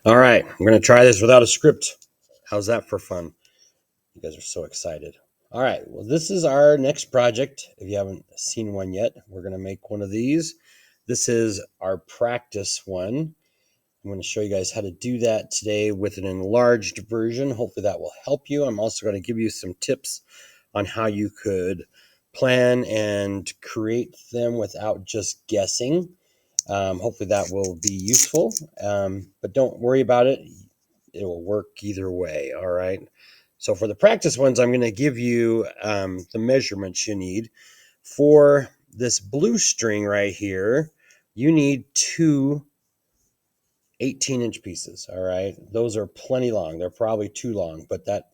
All right, I'm going to try this without a script. How's that for fun? You guys are so excited. All right, well, this is our next project. If you haven't seen one yet, we're going to make one of these. This is our practice one. I'm going to show you guys how to do that today with an enlarged version. Hopefully that will help you. I'm also going to give you some tips on how you could plan and create them without just guessing. Hopefully that will be useful, but don't worry about it. It will work either way. All right. So for the practice ones, I'm going to give you the measurements you need. For this blue string right here, you need two 18-inch pieces. All right. Those are plenty long. They're probably too long, but that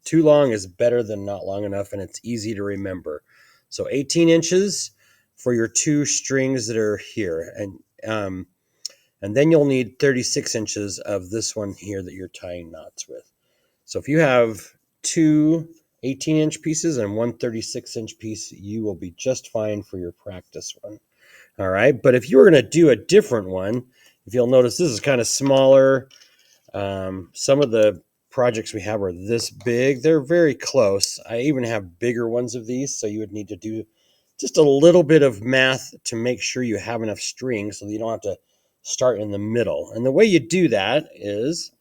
too long is better than not long enough, and it's easy to remember. So 18 inches for your two strings that are here. And then you'll need 36 inches of this one here that you're tying knots with. So if you have two 18-inch pieces and one 36-inch piece, you will be just fine for your practice one. All right. But if you were going to do a different one, if you'll notice, this is kind of smaller. Some of the projects we have are this big. They're very close. I even have bigger ones of these. So you would need to do just a little bit of math to make sure you have enough string so that you don't have to start in the middle. And the way you do that is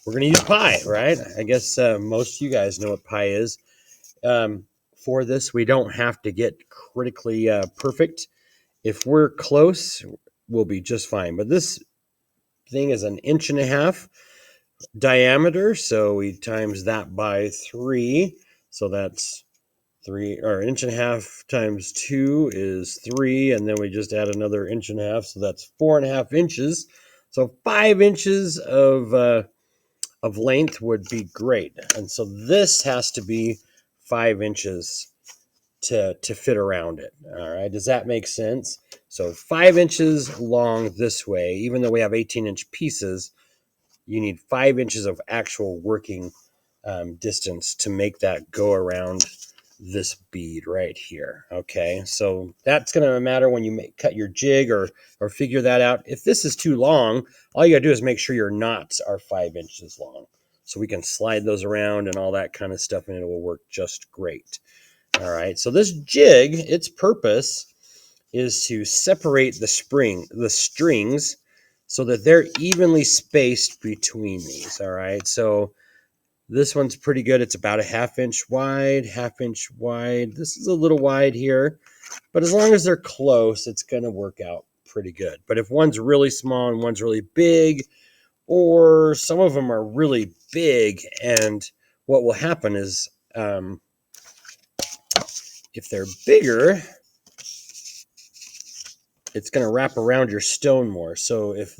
we're going to use pi, right? I guess most of you guys know what pi is. For this, we don't have to get critically perfect. If we're close, we'll be just fine. But this thing is 1.5 inches diameter, so we times that by 3. So that's 3, or 1.5 inches times 2 is 3, and then we just add another 1.5 inches, so that's 4.5 inches. So 5 inches of length would be great, and so this has to be 5 inches to fit around it. All right, does that make sense? So 5 inches long this way, even though we have 18-inch pieces, you need 5 inches of actual working distance to make that go around this bead right here. Okay, so that's going to matter when you cut your jig or figure that out. If this is too long, all you got to do is make sure your knots are 5 inches long, so we can slide those around and all that kind of stuff, and it will work just great. All right, so this jig, its purpose is to separate the strings so that they're evenly spaced between these. All right, so this one's pretty good. It's about a half-inch wide, half-inch wide. This is a little wide here, but as long as they're close, it's going to work out pretty good. But if one's really small and one's really big, or some of them are really big, and what will happen is if they're bigger, it's going to wrap around your stone more. So if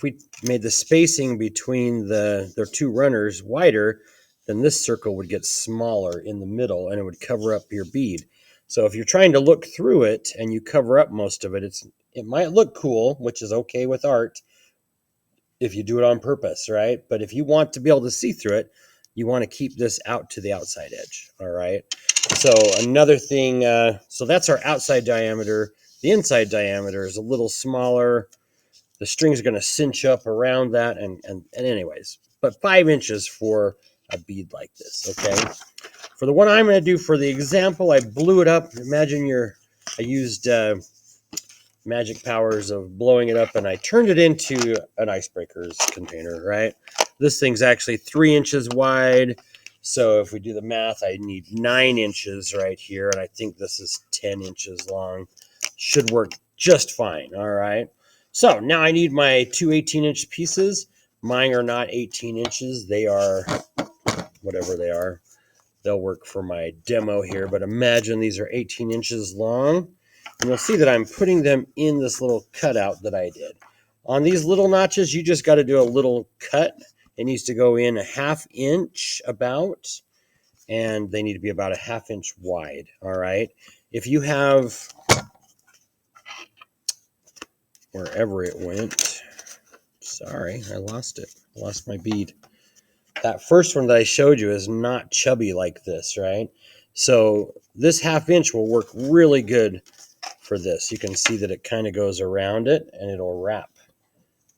we made the spacing between their two runners wider, then this circle would get smaller in the middle and it would cover up your bead. So if you're trying to look through it and you cover up most of it, it might look cool, which is okay with art if you do it on purpose, right? But if you want to be able to see through it, you want to keep this out to the outside edge. All right. So another thing, so that's our outside diameter. The inside diameter is a little smaller. The string's going to cinch up around that, and anyways, but 5 inches for a bead like this. Okay. For the one I'm going to do for the example, I blew it up. Imagine I used magic powers of blowing it up, and I turned it into an icebreakers container, right? This thing's actually 3 inches wide. So if we do the math, I need 9 inches right here, and I think this is 10 inches long. Should work just fine, all right? So now I need my two 18-inch pieces. Mine are not 18 inches. They are whatever they are. They'll work for my demo here, but imagine these are 18 inches long. And you'll see that I'm putting them in this little cutout that I did. On these little notches, you just got to do a little cut. It needs to go in a 1/2 inch about, and they need to be about a 1/2 inch wide. All right. If you have, wherever it went, sorry, I lost it. I lost my bead. That first one that I showed you is not chubby like this, right? So this 1/2 inch will work really good for this. You can see that it kind of goes around it and it'll wrap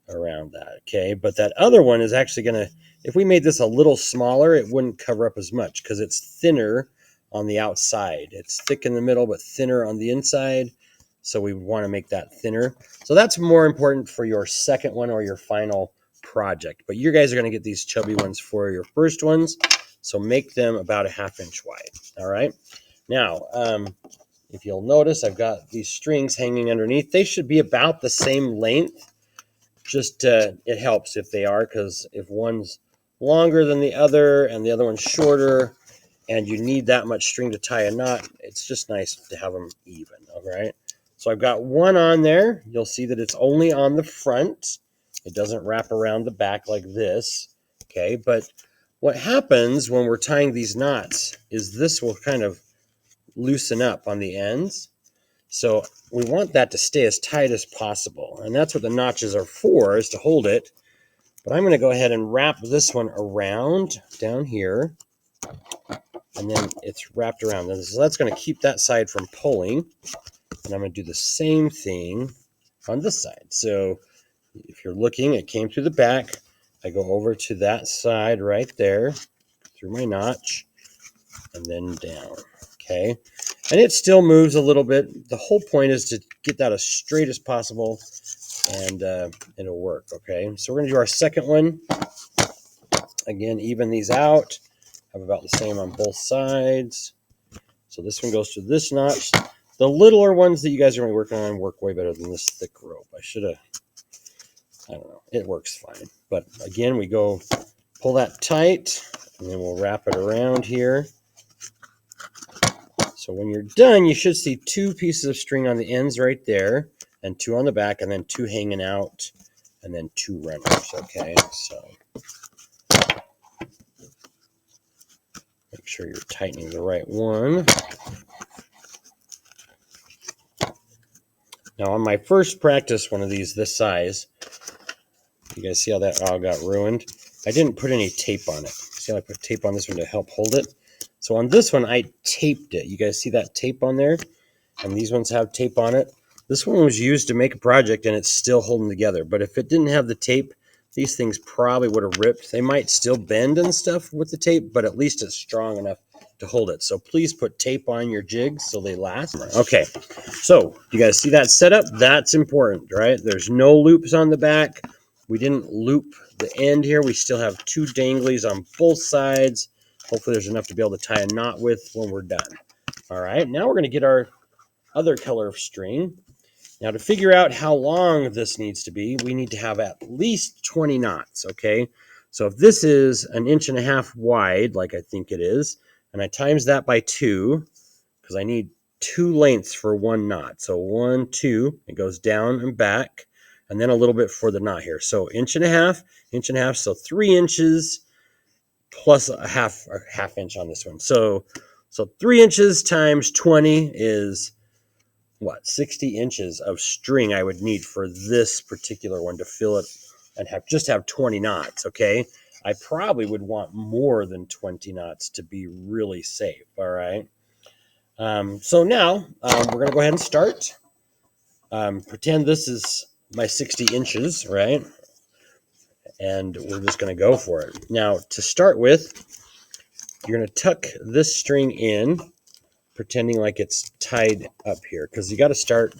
around that, okay? But that other one is actually going to, if we made this a little smaller, it wouldn't cover up as much because it's thinner on the outside. It's thick in the middle, but thinner on the inside. So we want to make that thinner. So that's more important for your second one or your final project. But you guys are going to get these chubby ones for your first ones. So make them about a 1/2 inch wide, all right? Now, if you'll notice, I've got these strings hanging underneath. They should be about the same length. Just it helps if they are, because if one's longer than the other and the other one's shorter and you need that much string to tie a knot, it's just nice to have them even, all right? So I've got one on there. You'll see that it's only on the front. It doesn't wrap around the back like this, okay? But what happens when we're tying these knots is this will kind of loosen up on the ends. So we want that to stay as tight as possible. And that's what the notches are for, is to hold it. But I'm going to go ahead and wrap this one around down here. And then it's wrapped around. So that's going to keep that side from pulling. And I'm going to do the same thing on this side. So if you're looking, it came through the back. I go over to that side right there through my notch and then down. Okay. And it still moves a little bit. The whole point is to get that as straight as possible, and it'll work. Okay. So we're going to do our second one. Again, even these out. Have about the same on both sides. So this one goes to this notch. The littler ones that you guys are going to be working on work way better than this thick rope. I don't know. It works fine. But again, we go pull that tight, and then we'll wrap it around here. So when you're done, you should see 2 pieces of string on the ends right there, and 2 on the back, and then 2 hanging out, and then 2 runners, okay? So make sure you're tightening the right one. Now on my first practice one of these this size, you guys see how that all got ruined? I didn't put any tape on it. See how I put tape on this one to help hold it? So on this one, I taped it. You guys see that tape on there? And these ones have tape on it. This one was used to make a project, and it's still holding together. But if it didn't have the tape, these things probably would have ripped. They might still bend and stuff with the tape, but at least it's strong enough to hold it. So please put tape on your jigs so they last. Okay, so you guys see that setup? That's important, right? There's no loops on the back. We didn't loop the end here. We still have 2 danglies on both sides. Hopefully there's enough to be able to tie a knot with when we're done. All right, now we're going to get our other color of string. Now to figure out how long this needs to be, we need to have at least 20 knots, okay? So if this is 1.5 inches wide, like I think it is, and I times that by 2, because I need 2 lengths for 1 knot. So 1, 2, it goes down and back, and then a little bit for the knot here. So 1.5 inches, so 3 inches plus a half inch on this one. So 3 inches times 20 is what, 60 inches of string I would need for this particular one to fill it and have 20 knots, okay? I probably would want more than 20 knots to be really safe, all right? So now we're going to go ahead and start. Pretend this is my 60 inches, right? And we're just going to go for it. Now, to start with, you're going to tuck this string in, pretending like it's tied up here, because you got to start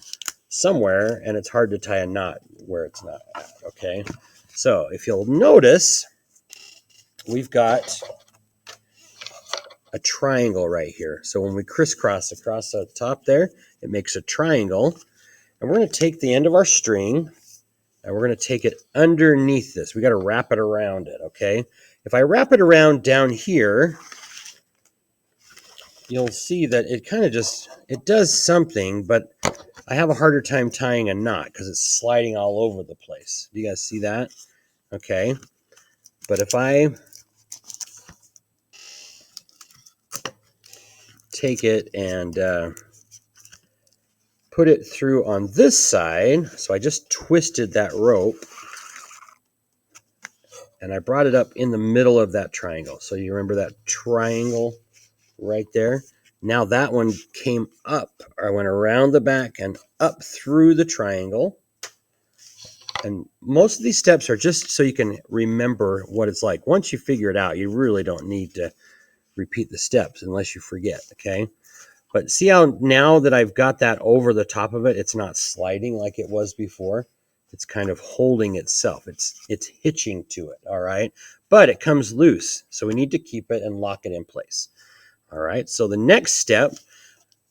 somewhere, and it's hard to tie a knot where it's not at, okay? So if you'll notice, we've got a triangle right here. So when we crisscross across the top there, it makes a triangle. And we're going to take the end of our string, and we're going to take it underneath this. We got to wrap it around it, okay? If I wrap it around down here, you'll see that it kind of it does something, but I have a harder time tying a knot because it's sliding all over the place. Do you guys see that? Okay. But if I take it and put it through on this side, so I just twisted that rope, and I brought it up in the middle of that triangle. So you remember that triangle right there? Now that one came up. I went around the back and up through the triangle. And most of these steps are just so you can remember what it's like. Once you figure it out, you really don't need to repeat the steps unless you forget, okay? But see how now that I've got that over the top of it, it's not sliding like it was before. It's kind of holding itself. It's hitching to it, all right? But it comes loose, so we need to keep it and lock it in place. All right, so the next step,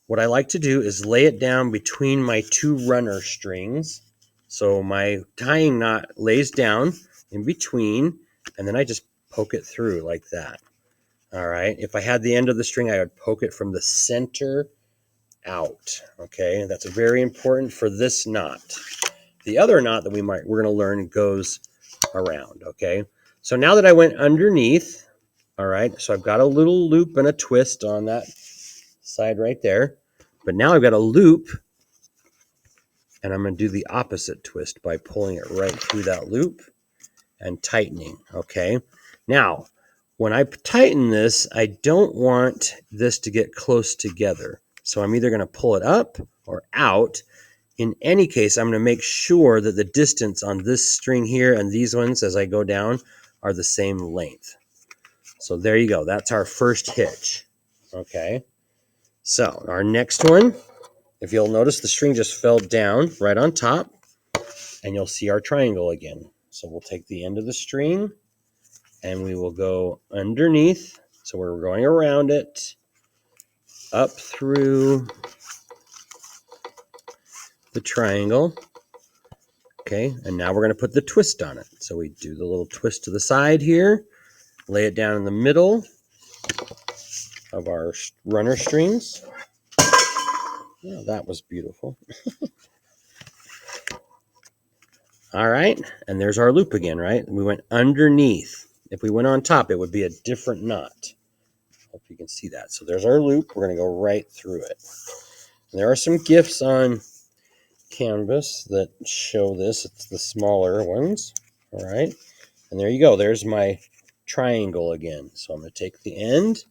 what I like to do is lay it down between my two runner strings. So my tying knot lays down in between, and then I just poke it through like that. All right, if I had the end of the string, I would poke it from the center out. Okay, that's very important for this knot. The other knot that we're going to learn goes around. Okay, so now that I went underneath, all right, so I've got a little loop and a twist on that side right there, but now I've got a loop, and I'm going to do the opposite twist by pulling it right through that loop and tightening. Okay, now when I tighten this, I don't want this to get close together, so I'm either going to pull it up or out. In any case, I'm going to make sure that the distance on this string here and these ones as I go down are the same length. So there you go. That's our first hitch. Okay. So our next one, if you'll notice, the string just fell down right on top, and you'll see our triangle again. So we'll take the end of the string and we will go underneath. So we're going around it, up through the triangle. Okay, and now we're going to put the twist on it. So we do the little twist to the side here, lay it down in the middle of our runner strings. Yeah, that was beautiful. All right, and there's our loop again, right? We went underneath. If we went on top, it would be a different knot. Hope you can see that. So there's our loop. We're going to go right through it. And there are some GIFs on Canvas that show this. It's the smaller ones. All right, and there you go. There's my triangle again. So I'm going to take the end.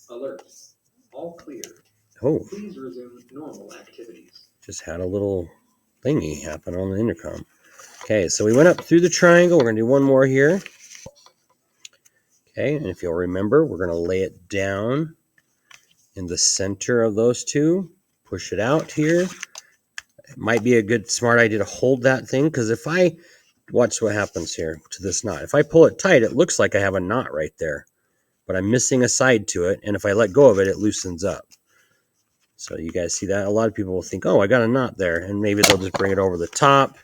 Alert. All clear. Oh. Please resume normal activities. Just had a little thingy happen on the intercom. Okay, so we went up through the triangle. We're going to do one more here. Okay, and if you'll remember, we're going to lay it down in the center of those two. Push it out here. It might be a good, smart idea to hold that thing, because if I, watch what happens here to this knot. If I pull it tight, it looks like I have a knot right there, but I'm missing a side to it, and if I let go of it, it loosens up. So you guys see that? A lot of people will think, oh, I got a knot there, and maybe they'll just bring it over the top,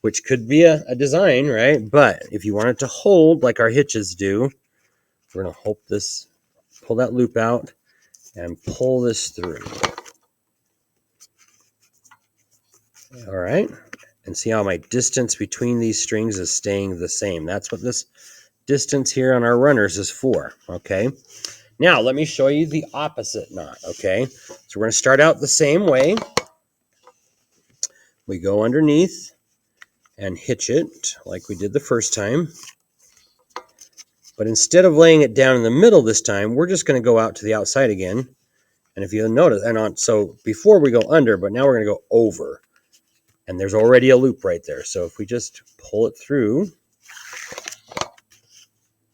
which could be a design, right? But if you want it to hold like our hitches do, we're going to pull that loop out and pull this through. All right. And see how my distance between these strings is staying the same. That's what this distance here on our runners is for. Okay. Now let me show you the opposite knot. Okay. So we're going to start out the same way. We go underneath and hitch it like we did the first time. But instead of laying it down in the middle this time, we're just going to go out to the outside again. And if you'll notice, so before we go under, but now we're going to go over. And there's already a loop right there. So if we just pull it through,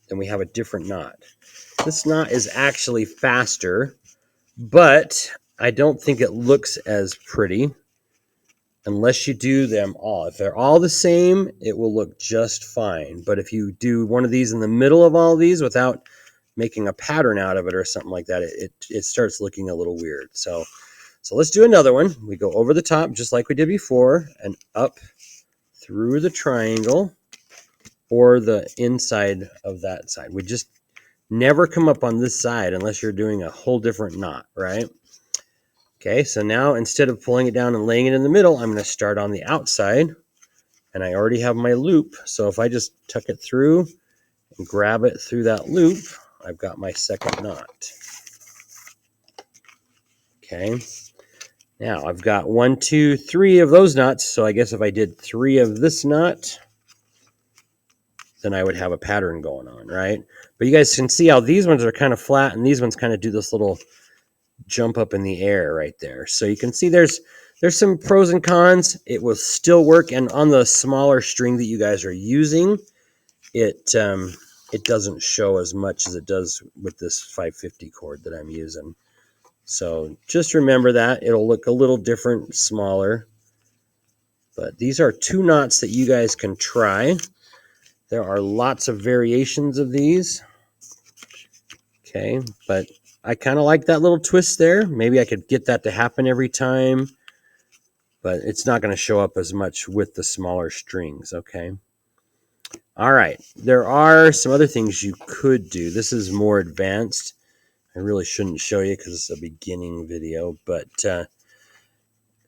then we have a different knot. This knot is actually faster, but I don't think it looks as pretty unless you do them all. If they're all the same, it will look just fine. But if you do one of these in the middle of all these without making a pattern out of it or something like that, it starts looking a little weird. So let's do another one. We go over the top just like we did before and up through the triangle or the inside of that side. We just never come up on this side unless you're doing a whole different knot, right? Okay, so now instead of pulling it down and laying it in the middle, I'm going to start on the outside, and I already have my loop. So if I just tuck it through and grab it through that loop, I've got my second knot. Okay, now I've got 1, 2, 3 of those knots. So I guess if I did 3 of this knot, then I would have a pattern going on, right? But you guys can see how these ones are kind of flat and these ones kind of do this little jump up in the air right there. So you can see there's There's some pros and cons. It will still work, and on the smaller string that you guys are using, it doesn't show as much as it does with this 550 cord that I'm using. So just remember that. It'll look a little different, smaller. But these are 2 knots that you guys can try. There are lots of variations of these. Okay, but I kind of like that little twist there. Maybe I could get that to happen every time, but it's not going to show up as much with the smaller strings, okay? All right, there are some other things you could do. This is more advanced. I really shouldn't show you because it's a beginning video, but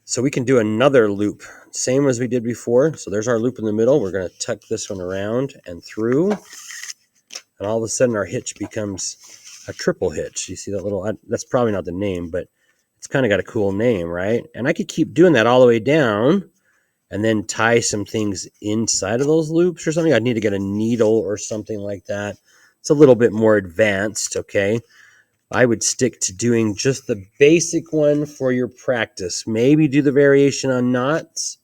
so we can do another loop, same as we did before. So there's our loop in the middle. We're going to tuck this one around and through, and all of a sudden our hitch becomes a triple hitch. You see that little, that's probably not the name, but it's kind of got a cool name, right? And I could keep doing that all the way down and then tie some things inside of those loops or something. I'd need to get a needle or something like that. It's a little bit more advanced, okay? I would stick to doing just the basic one for your practice. Maybe do the variation on knots,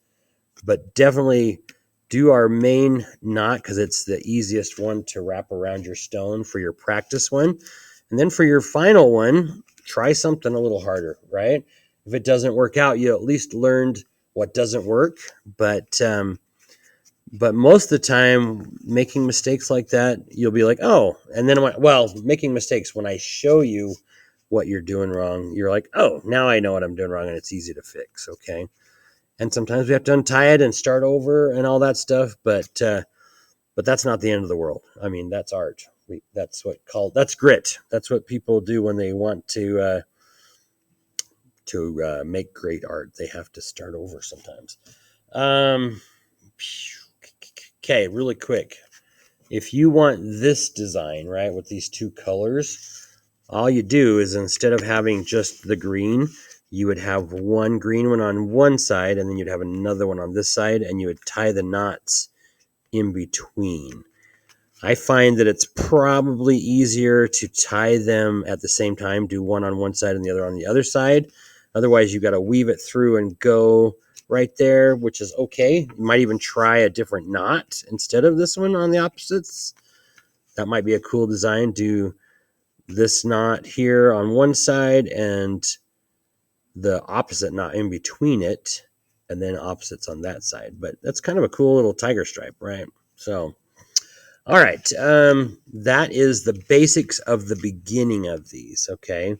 but definitely do our main knot because it's the easiest one to wrap around your stone for your practice one. And then for your final one, try something a little harder, right? If it doesn't work out, you at least learned what doesn't work. But most of the time, making mistakes like that, you'll be like, oh, and then, making mistakes, when I show you what you're doing wrong, you're like, oh, now I know what I'm doing wrong, and it's easy to fix, okay? And sometimes we have to untie it and start over and all that stuff, but that's not the end of the world. I mean, that's art. That's grit. That's what people do when they want to make great art. They have to start over sometimes. Okay, really quick. If you want this design, right, with these 2 colors, all you do is instead of having just the green, you would have one green one on one side, and then you'd have another one on this side, and you would tie the knots in between. I find that it's probably easier to tie them at the same time, do one on one side and the other on the other side. Otherwise, you got to weave it through and go right there, which is okay. You might even try a different knot instead of this one on the opposites. That might be a cool design. Do this knot here on one side and the opposite knot in between it, and then opposites on that side. But that's kind of a cool little tiger stripe, right? So, all right, that is the basics of the beginning of these, okay?